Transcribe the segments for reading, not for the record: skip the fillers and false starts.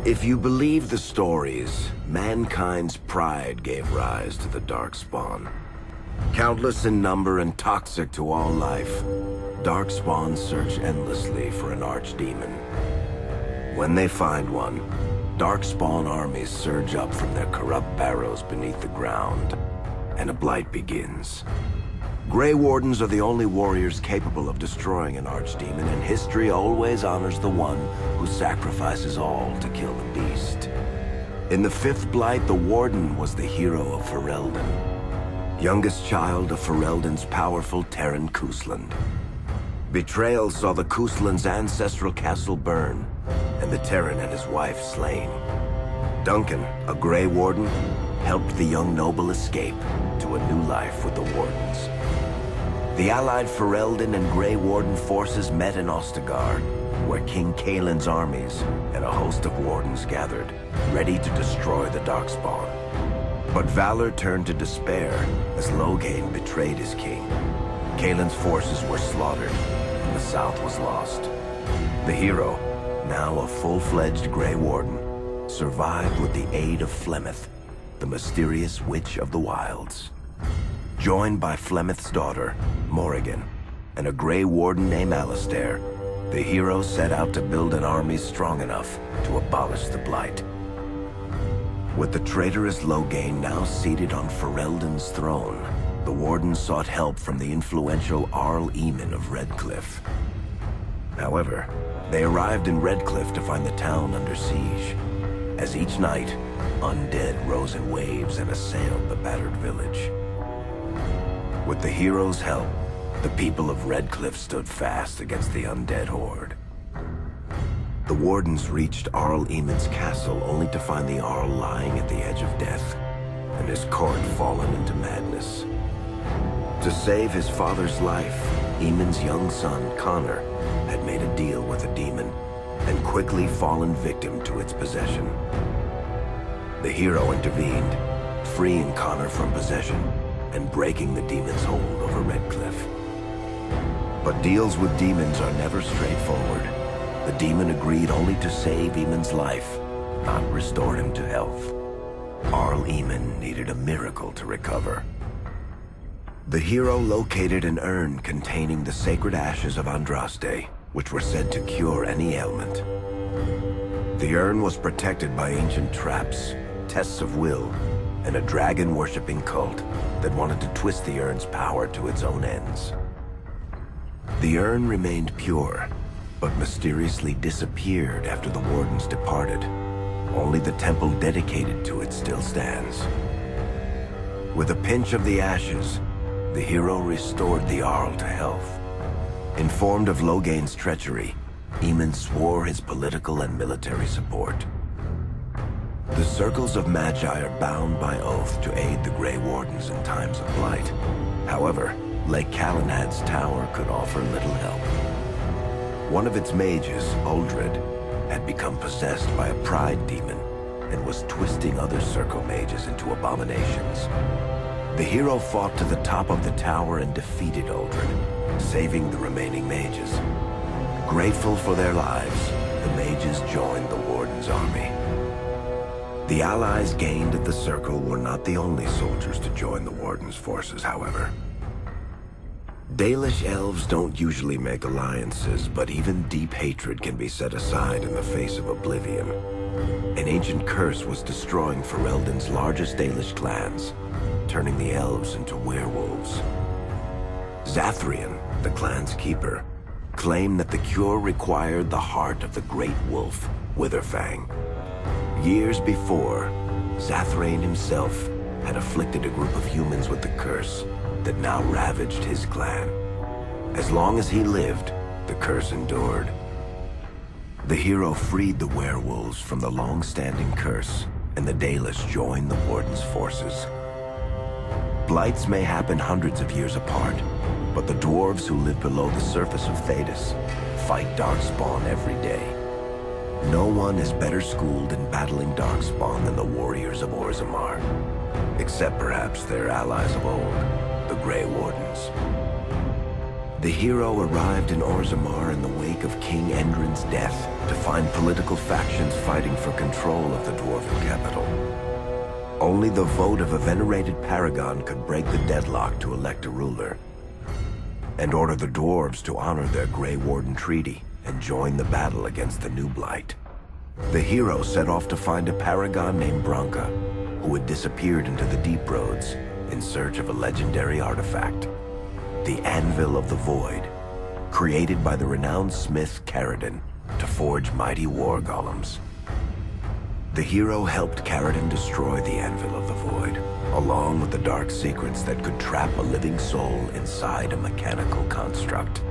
If you believe the stories, mankind's pride gave rise to the Darkspawn. Countless in number and toxic to all life, Darkspawns search endlessly for an archdemon. When they find one, Darkspawn armies surge up from their corrupt barrows beneath the ground, and a blight begins. Grey Wardens are the only warriors capable of destroying an archdemon, and history always honors the one who sacrifices all to kill the beast. In the fifth blight, the Warden was the hero of Ferelden, youngest child of Ferelden's powerful Terran Cousland. Betrayal saw the Cousland's ancestral castle burn, and the Terran and his wife slain. Duncan, a Grey Warden, helped the young noble escape to a new life with the Wardens. The allied Ferelden and Grey Warden forces met in Ostegard, where King Kaelin's armies and a host of Wardens gathered, ready to destroy the Darkspawn. But valor turned to despair as Loghain betrayed his king. Kaelin's forces were slaughtered, and the south was lost. The hero, now a full-fledged Grey Warden, survived with the aid of Flemeth, the mysterious witch of the wilds. Joined by Flemeth's daughter, Morrigan, and a Grey Warden named Alistair, the hero set out to build an army strong enough to abolish the Blight. With the traitorous Loghain now seated on Ferelden's throne, the Wardens sought help from the influential Arl Eamon of Redcliffe. However, they arrived in Redcliffe to find the town under siege. As each night, undead rose in waves and assailed the battered village. With the hero's help, the people of Redcliffe stood fast against the undead horde. The Wardens reached Arl Eamon's castle only to find the Arl lying at the edge of death, and his court fallen into madness. To save his father's life, Eamon's young son, Connor, had made a deal with a demon, and quickly fallen victim to its possession. The hero intervened, freeing Connor from possession, and breaking the demon's hold over Redcliffe. But deals with demons are never straightforward. The demon agreed only to save Eamon's life, not restore him to health. Arl Eamon needed a miracle to recover. The hero located an urn containing the sacred ashes of Andraste, which were said to cure any ailment. The urn was protected by ancient traps, tests of will, and a dragon-worshipping cult that wanted to twist the urn's power to its own ends. The urn remained pure, but mysteriously disappeared after the Wardens departed. Only the temple dedicated to it still stands. With a pinch of the ashes, the hero restored the Arl to health. Informed of Loghain's treachery, Eamon swore his political and military support. The circles of Magi are bound by oath to aid the Grey Wardens in times of blight. However, Lake Calenhad's tower could offer little help. One of its mages, Uldred, had become possessed by a pride demon and was twisting other circle mages into abominations. The hero fought to the top of the tower and defeated Uldred, saving the remaining mages. Grateful for their lives, the mages joined the Warden's army. The allies gained at the Circle were not the only soldiers to join the Warden's forces, however. Dalish elves don't usually make alliances, but even deep hatred can be set aside in the face of oblivion. An ancient curse was destroying Ferelden's largest Dalish clans, turning the elves into werewolves. Zathrian, the clan's keeper, claimed that the cure required the heart of the great wolf, Witherfang. Years before, Zathrian himself had afflicted a group of humans with the curse that now ravaged his clan. As long as he lived, the curse endured. The hero freed the werewolves from the long-standing curse, and the Dalish joined the Warden's forces. Blights may happen hundreds of years apart, but the dwarves who live below the surface of Thedas fight Darkspawn every day. No one is better schooled in battling Darkspawn than the warriors of Orzammar, except perhaps their allies of old, the Grey Wardens. The hero arrived in Orzammar in the wake of King Endrin's death to find political factions fighting for control of the dwarven capital. Only the vote of a venerated paragon could break the deadlock to elect a ruler, and order the dwarves to honor their Grey Warden Treaty and join the battle against the new Blight. The hero set off to find a paragon named Branka, who had disappeared into the Deep Roads in search of a legendary artifact, the Anvil of the Void, created by the renowned smith Caradon to forge mighty war golems. The hero helped Caradon destroy the Anvil of the Void, along with the dark secrets that could trap a living soul inside a mechanical construct.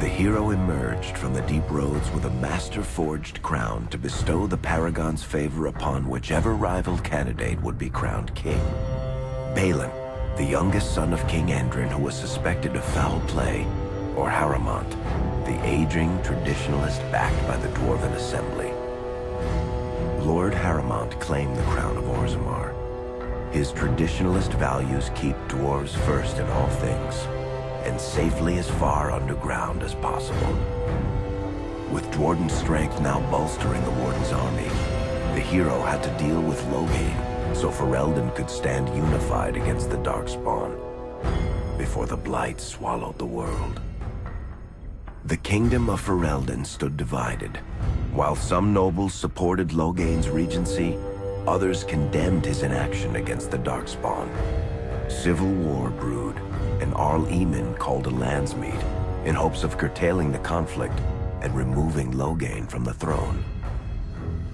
The hero emerged from the Deep Roads with a master-forged crown to bestow the Paragon's favor upon whichever rival candidate would be crowned king. Balin, the youngest son of King Endrin who was suspected of foul play, or Haramont, the aging traditionalist backed by the Dwarven Assembly. Lord Haramont claimed the crown of Orzammar. His traditionalist values keep dwarves first in all things, and safely as far underground as possible. With Dwarden's strength now bolstering the Warden's army, the hero had to deal with Loghain so Ferelden could stand unified against the Darkspawn before the Blight swallowed the world. The kingdom of Ferelden stood divided. While some nobles supported Loghain's regency, others condemned his inaction against the Darkspawn. Civil war brewed, and Arl Eamon called a landsmeet in hopes of curtailing the conflict and removing Loghain from the throne.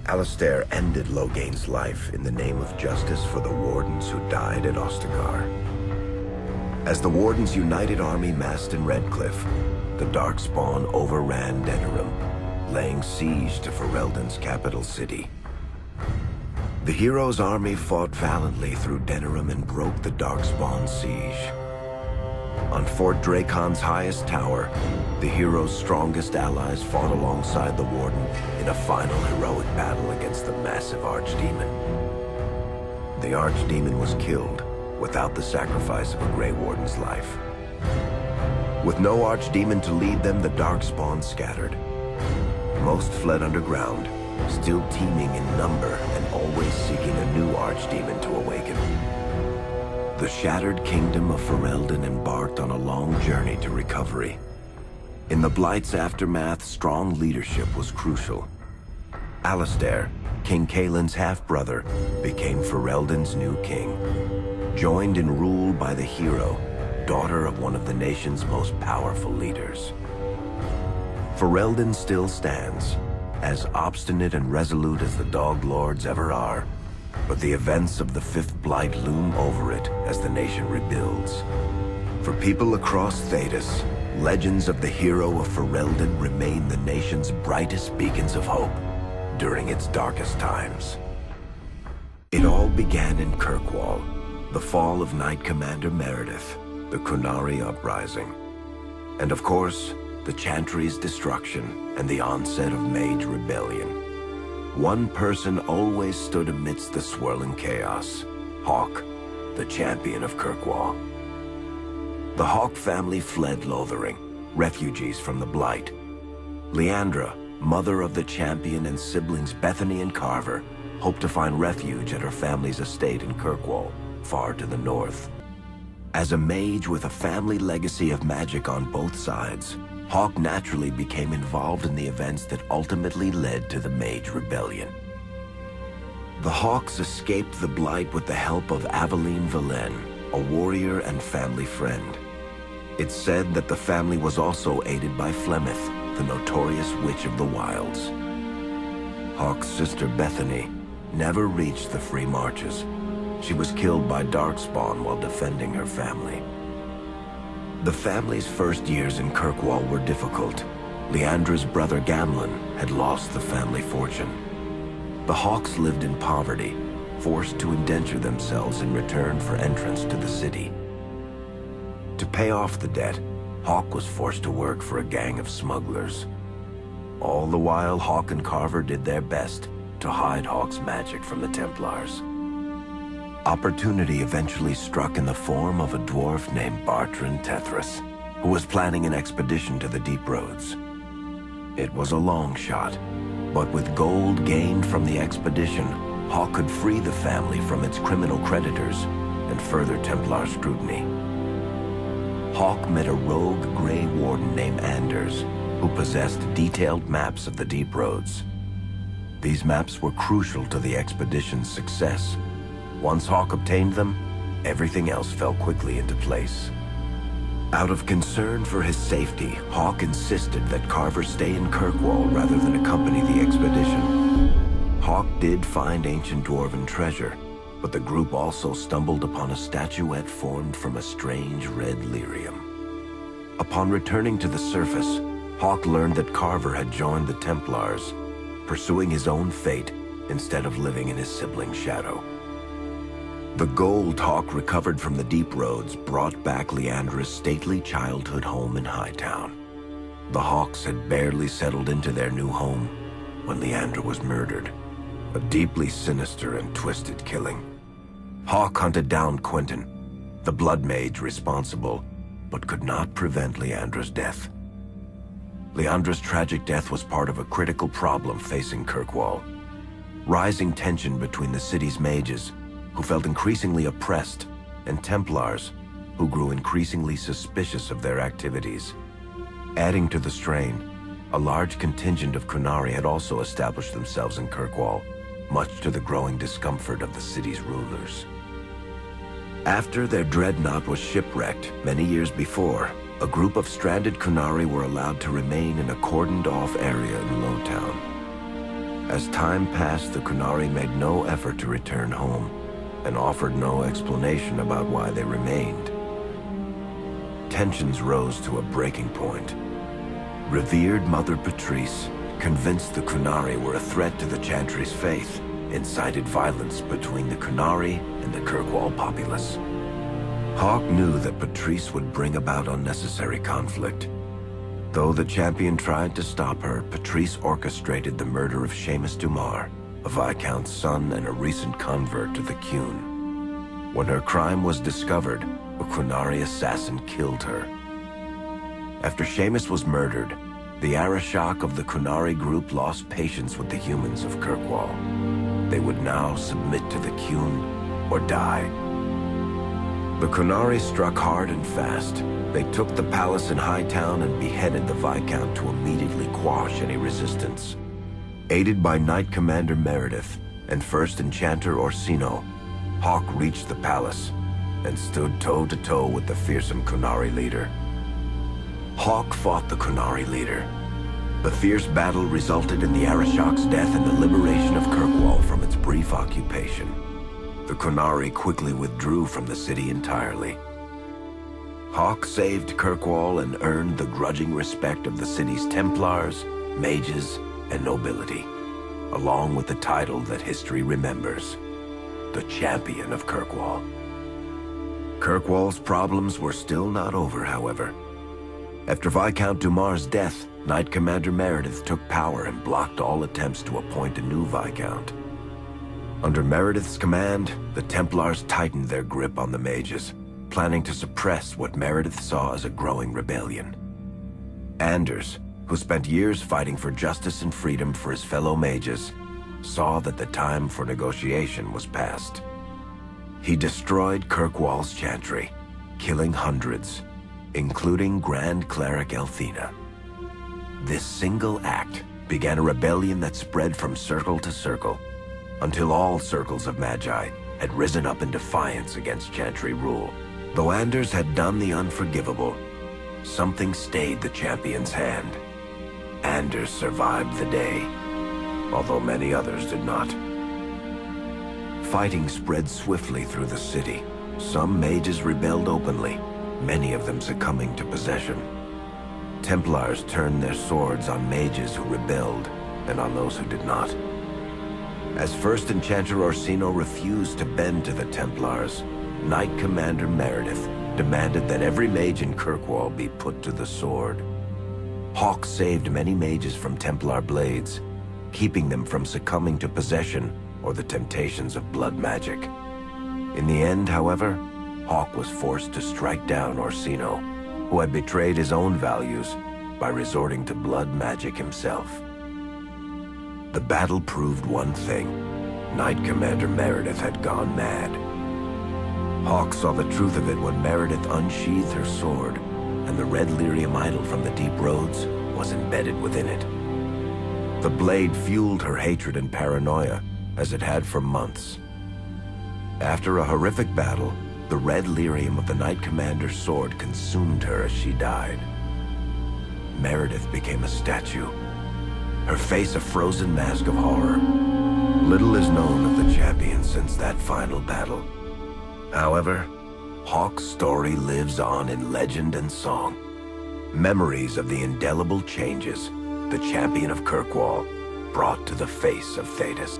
Alistair ended Loghain's life in the name of justice for the Wardens who died at Ostagar. As the Warden's united army massed in Redcliffe, the Darkspawn overran Denerim, laying siege to Ferelden's capital city. The hero's army fought valiantly through Denerim and broke the Darkspawn's siege. On Fort Dracon's highest tower, the hero's strongest allies fought alongside the Warden in a final heroic battle against the massive Archdemon. The Archdemon was killed without the sacrifice of a Grey Warden's life. With no Archdemon to lead them, the Darkspawn scattered. Most fled underground, still teeming in number and always seeking a new Archdemon to awaken. The shattered kingdom of Ferelden embarked on a long journey to recovery. In the Blight's aftermath, strong leadership was crucial. Alistair, King Kaelin's half-brother, became Ferelden's new king, joined in rule by the hero, daughter of one of the nation's most powerful leaders. Ferelden still stands, as obstinate and resolute as the Dog Lords ever are, but the events of the Fifth Blight loom over it as the nation rebuilds. For people across Thedas, legends of the hero of Ferelden remain the nation's brightest beacons of hope during its darkest times. It all began in Kirkwall, the fall of Knight Commander Meredith, the Kunari Uprising, and of course, the Chantry's destruction and the onset of Mage Rebellion. One person always stood amidst the swirling chaos: Hawk, the champion of Kirkwall. The Hawk family fled Lothering, refugees from the Blight. Leandra, mother of the champion, and siblings Bethany and Carver hoped to find refuge at her family's estate in Kirkwall, far to the north. As a mage with a family legacy of magic on both sides, Hawk naturally became involved in the events that ultimately led to the Mage Rebellion. The Hawks escaped the Blight with the help of Aveline Valen, a warrior and family friend. It's said that the family was also aided by Flemeth, the notorious Witch of the Wilds. Hawk's sister Bethany never reached the Free Marches. She was killed by Darkspawn while defending her family. The family's first years in Kirkwall were difficult. Leandra's brother Gamlin had lost the family fortune. The Hawks lived in poverty, forced to indenture themselves in return for entrance to the city. To pay off the debt, Hawk was forced to work for a gang of smugglers. All the while, Hawk and Carver did their best to hide Hawk's magic from the Templars. Opportunity eventually struck in the form of a dwarf named Bartrand Tethras, who was planning an expedition to the Deep Roads. It was a long shot, but with gold gained from the expedition, Hawk could free the family from its criminal creditors and further Templar scrutiny. Hawk met a rogue Grey Warden named Anders, who possessed detailed maps of the deep roads. These maps were crucial to the expedition's success. Once Hawk obtained them, everything else fell quickly into place. Out of concern for his safety, Hawk insisted that Carver stay in Kirkwall rather than accompany the expedition. Hawk did find ancient dwarven treasure, but the group also stumbled upon a statuette formed from a strange red lyrium. Upon returning to the surface, Hawk learned that Carver had joined the Templars, pursuing his own fate instead of living in his sibling's shadow. The gold Hawk recovered from the deep roads brought back Leandra's stately childhood home in Hightown. The Hawks had barely settled into their new home when Leandra was murdered, a deeply sinister and twisted killing. Hawk hunted down Quentin, the blood mage responsible, but could not prevent Leandra's death. Leandra's tragic death was part of a critical problem facing Kirkwall. Rising tension between the city's mages, who felt increasingly oppressed, and Templars, who grew increasingly suspicious of their activities. Adding to the strain, a large contingent of Kunari had also established themselves in Kirkwall, much to the growing discomfort of the city's rulers. After their dreadnought was shipwrecked many years before, a group of stranded Kunari were allowed to remain in a cordoned-off area in Lowtown. As time passed, the Kunari made no effort to return home, and offered no explanation about why they remained. Tensions rose to a breaking point. Revered Mother Patrice, convinced the Kunari were a threat to the Chantry's faith, incited violence between the Kunari and the Kirkwall populace. Hawk knew that Patrice would bring about unnecessary conflict. Though the champion tried to stop her, Patrice orchestrated the murder of Seamus Dumar, a Viscount's son and a recent convert to the Qun. When her crime was discovered, a Kunari assassin killed her. After Seamus was murdered, the Arishok of the Kunari group lost patience with the humans of Kirkwall. They would now submit to the Qun or die. The Kunari struck hard and fast. They took the palace in Hightown and beheaded the Viscount to immediately quash any resistance. Aided by Knight Commander Meredith and First Enchanter Orsino, Hawk reached the palace and stood toe-to-toe with the fearsome Kunari leader. Hawk fought the Kunari leader. The fierce battle resulted in the Arishok's death and the liberation of Kirkwall from its brief occupation. The Kunari quickly withdrew from the city entirely. Hawk saved Kirkwall and earned the grudging respect of the city's Templars, mages, and nobility, along with the title that history remembers, the Champion of Kirkwall. Kirkwall's problems were still not over, however. After Viscount Dumar's death, Knight Commander Meredith took power and blocked all attempts to appoint a new Viscount. Under Meredith's command, the Templars tightened their grip on the mages, planning to suppress what Meredith saw as a growing rebellion. Anders, who spent years fighting for justice and freedom for his fellow mages, saw that the time for negotiation was past. He destroyed Kirkwall's chantry, killing hundreds, including Grand Cleric Elthina. This single act began a rebellion that spread from circle to circle, until all circles of Magi had risen up in defiance against chantry rule. Though Anders had done the unforgivable, something stayed the champion's hand. Anders survived the day, although many others did not. Fighting spread swiftly through the city. Some mages rebelled openly, many of them succumbing to possession. Templars turned their swords on mages who rebelled and on those who did not. As First Enchanter Orsino refused to bend to the Templars, Knight Commander Meredith demanded that every mage in Kirkwall be put to the sword. Hawk saved many mages from Templar blades, keeping them from succumbing to possession or the temptations of blood magic. In the end, however, Hawk was forced to strike down Orsino, who had betrayed his own values by resorting to blood magic himself. The battle proved one thing. Knight Commander Meredith had gone mad. Hawk saw the truth of it when Meredith unsheathed her sword, and the red lyrium idol from the deep roads was embedded within it. The blade fueled her hatred and paranoia, as it had for months. After a horrific battle, the red lyrium of the Knight Commander's sword consumed her as she died. Meredith became a statue, her face a frozen mask of horror. Little is known of the champion since that final battle. However, Hawk's story lives on in legend and song. Memories of the indelible changes the champion of Kirkwall brought to the face of Thetis.